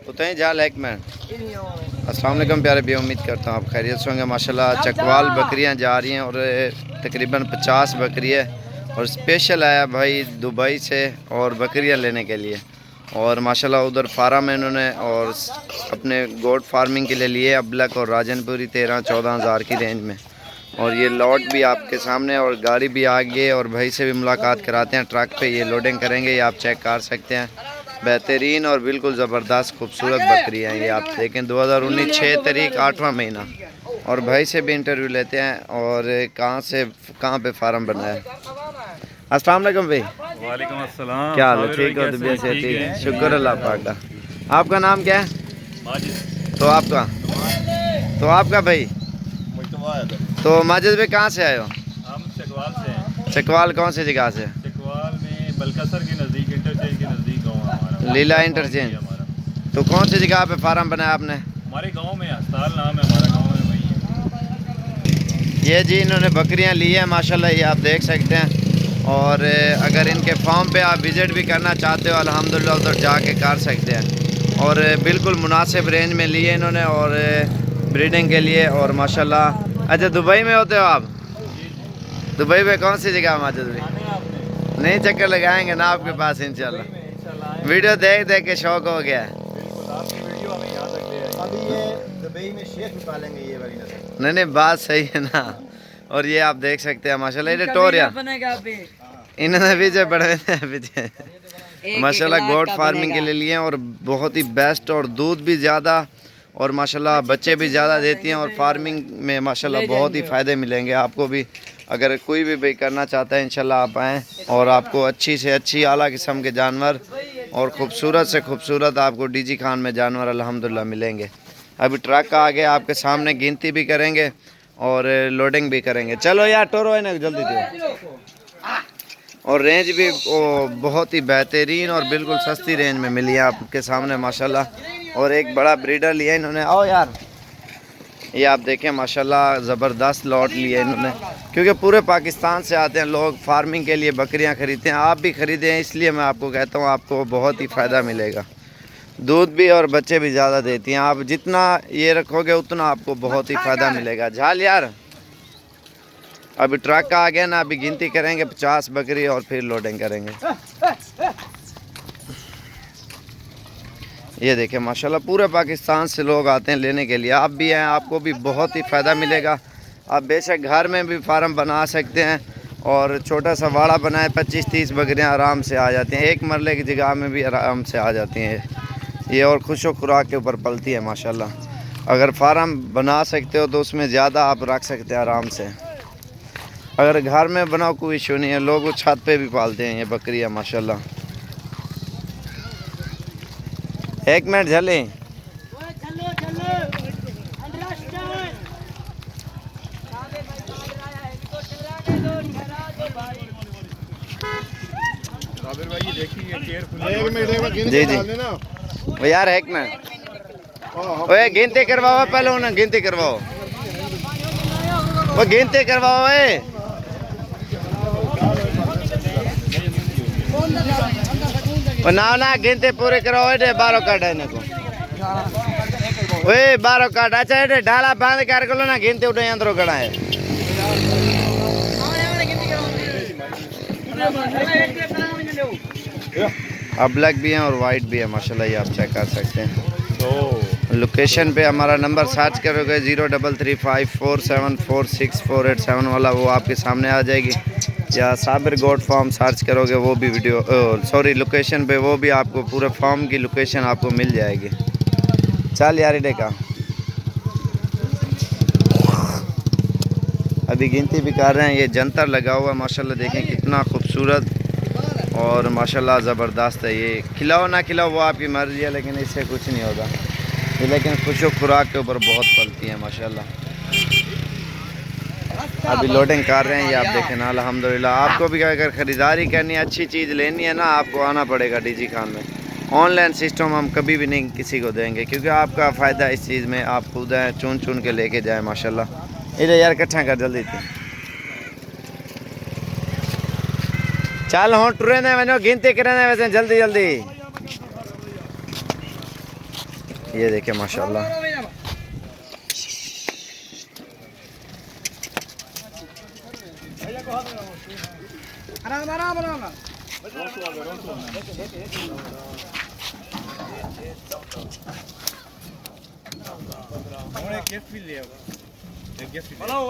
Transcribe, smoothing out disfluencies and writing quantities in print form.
उतने जा एक मिनट। अस्सलाम वालेकुम प्यारे भी, उम्मीद करता हूँ आप खैरियत से होंगे। माशाल्लाह चकवाल बकरियाँ जा रही हैं और तकरीबन 50 बकरी है और स्पेशल आया भाई दुबई से और बकरियाँ लेने के लिए। और माशाल्लाह उधर फार्म है इन्होंने और अपने गोट फार्मिंग के लिए लिए अबलक और राजनपुरी 13-14 हज़ार की रेंज में। और ये लॉट भी आपके सामने और गाड़ी भी आ गई है और भाई से भी मुलाकात कराते हैं। ट्रक पे ये लोडिंग करेंगे, ये आप चेक कर सकते हैं। बेहतरीन और बिल्कुल ज़बरदस्त खूबसूरत बकरी है ये, आप देखें 2019 6 तारीख 8वां महीना। और भाई से भी इंटरव्यू लेते हैं और कहाँ पे फार्म बना है। अस्सलाम वालेकुम भाई। वालेकुम अस्सलाम। क्या हाल है? ठीक हो? तबीयत से ठीक है? शुक्र अल्लाह पाक का। आपका नाम क्या है? माजिद। तो आपका भाई तो माजिद भाई कहाँ से आए हो? हम चकवाल से हैं। चकवाल कौन सी जगह से? चकवाल में बलकसर के नज़दीक, इंटरचेंज के नज़दीक गाँव है हमारा, लीला इंटरचेंज। तो कौन सी जगह पे फार्म बनाया आपने? हमारे गांव में अस्पताल नाम है हमारा गांव में, वही है। ये जी इन्होंने बकरियां ली है माशाल्लाह, ये आप देख सकते हैं। और अगर इनके फार्म पे आप विज़िट भी करना चाहते हो अल्हम्दुलिल्लाह उधर जाके कर सकते हैं। और बिल्कुल मुनासिब रेंज में लिए इन्होंने और ब्रीडिंग के लिए। और माशाल्लाह अच्छा दुबई में होते हो आप? दुबई में कौन सी जगह माजिद भाई? नहीं चक्कर लगाएंगे ना आपके पास इंशाल्लाह। वीडियो देख देख के शौक हो गया है। नहीं नहीं बात सही है ना। और ये आप देख सकते हैं माशाल्लाह ये टोरिया इन्होंने पीछे बढ़े पीछे माशाल्लाह गोट फार्मिंग के लिए लिए और बहुत ही बेस्ट और दूध भी ज़्यादा और माशाल्लाह बच्चे भी ज़्यादा देती हैं। और फार्मिंग में माशाल्लाह बहुत ही फ़ायदे मिलेंगे आपको भी। अगर कोई भी भाई करना चाहता है इंशाल्लाह आप आएँ और आपको अच्छी से अच्छी आला किस्म के जानवर और ख़ूबसूरत से ख़ूबसूरत आपको डीजी खान में जानवर अल्हम्दुलिल्लाह मिलेंगे। अभी ट्रक आ गया आपके सामने, गिनती भी करेंगे और लोडिंग भी करेंगे। चलो यार टोरो है ना जल्दी दो। और रेंज भी बहुत ही बेहतरीन और बिल्कुल सस्ती रेंज में मिली है आपके सामने माशाल्लाह। और एक बड़ा ब्रीडर लिया इन्होंने। आओ यार ये आप देखें माशाल्लाह ज़बरदस्त लॉट लिया इन्होंने, क्योंकि पूरे पाकिस्तान से आते हैं लोग फार्मिंग के लिए बकरियां खरीदते हैं। आप भी ख़रीदें, इसलिए मैं आपको कहता हूँ आपको बहुत ही फ़ायदा मिलेगा। दूध भी और बच्चे भी ज़्यादा देती हैं। आप जितना ये रखोगे उतना आपको बहुत ही फ़ायदा मिलेगा। झाल यार अभी ट्रक आ गया ना, अभी गिनती करेंगे 50 बकरी और फिर लोडिंग करेंगे। ये देखें माशाल्लाह पूरे पाकिस्तान से लोग आते हैं लेने के लिए। आप भी हैं, आपको भी बहुत ही फ़ायदा मिलेगा। आप बेशक घर में भी फार्म बना सकते हैं और छोटा सा वाड़ा बनाए 25-30 बकरियां आराम से आ जाती हैं। एक मरले की जगह में भी आराम से आ जाती हैं ये और खुश व खुराक के ऊपर पलती है माशाल्लाह। अगर फार्म बना सकते हो तो उसमें ज़्यादा आप रख सकते हैं आराम से। अगर घर में बनाओ कोई इशू नहीं है, लोग छत पे भी पालते हैं ये बकरियां माशाल्लाह। एक मिनट झले जी जी वो यार एक मिनट ओए गिनती करवाओ पहले, उन्हें गिनती करवाओ, वो गिनती करवाओ। ना ना गिनती पूरे करवाओ। 12 काट है इनको, ओए 12 काट। अच्छा ये डाला बांध कर लो ना, गिनती उठे अंदरों कड़ा है। अब ब्लैक भी हैं और वाइट भी है माशाल्लाह, ये आप चेक कर सकते हैं। तो लोकेशन पे हमारा नंबर सर्च करोगे 0335474648 वाला, वो आपके सामने आ जाएगी। या साबिर गोट फार्म सर्च करोगे वो भी वीडियो सॉरी लोकेशन पे वो भी आपको पूरे फार्म की लोकेशन आपको मिल जाएगी। चल यार देखा अभी गिनती भी कर रहे हैं। ये जंतर लगा हुआ है माशाल्लाह, देखें कितना खूबसूरत और माशाल्लाह ज़बरदस्त है। ये खिलाओ ना खिलाओ वो आपकी मर्ज़ी है, लेकिन इससे कुछ नहीं होगा ये, लेकिन खुश खुराक के ऊपर बहुत पलती है माशाल्लाह। अभी लोडिंग कर रहे हैं ये आप देखें ना अल्हम्दुलिल्लाह। आपको भी अगर ख़रीदारी करनी है, अच्छी चीज़ लेनी है ना, आपको आना पड़ेगा डीजी खान में। ऑनलाइन सिस्टम हम कभी भी नहीं किसी को देंगे, क्योंकि आपका फ़ायदा इस चीज़ में। आप खुद हैं, चुन चुन के लेके जाएँ माशाल्लाह। इधर यार इकट्ठा कर जल्दी थी। चल हाँ टुरे ने वनो गिनती करें वैसे जल्दी जल्दी। ये देखें माशाल्लाह। एक गिफ्ट भी ले आओ।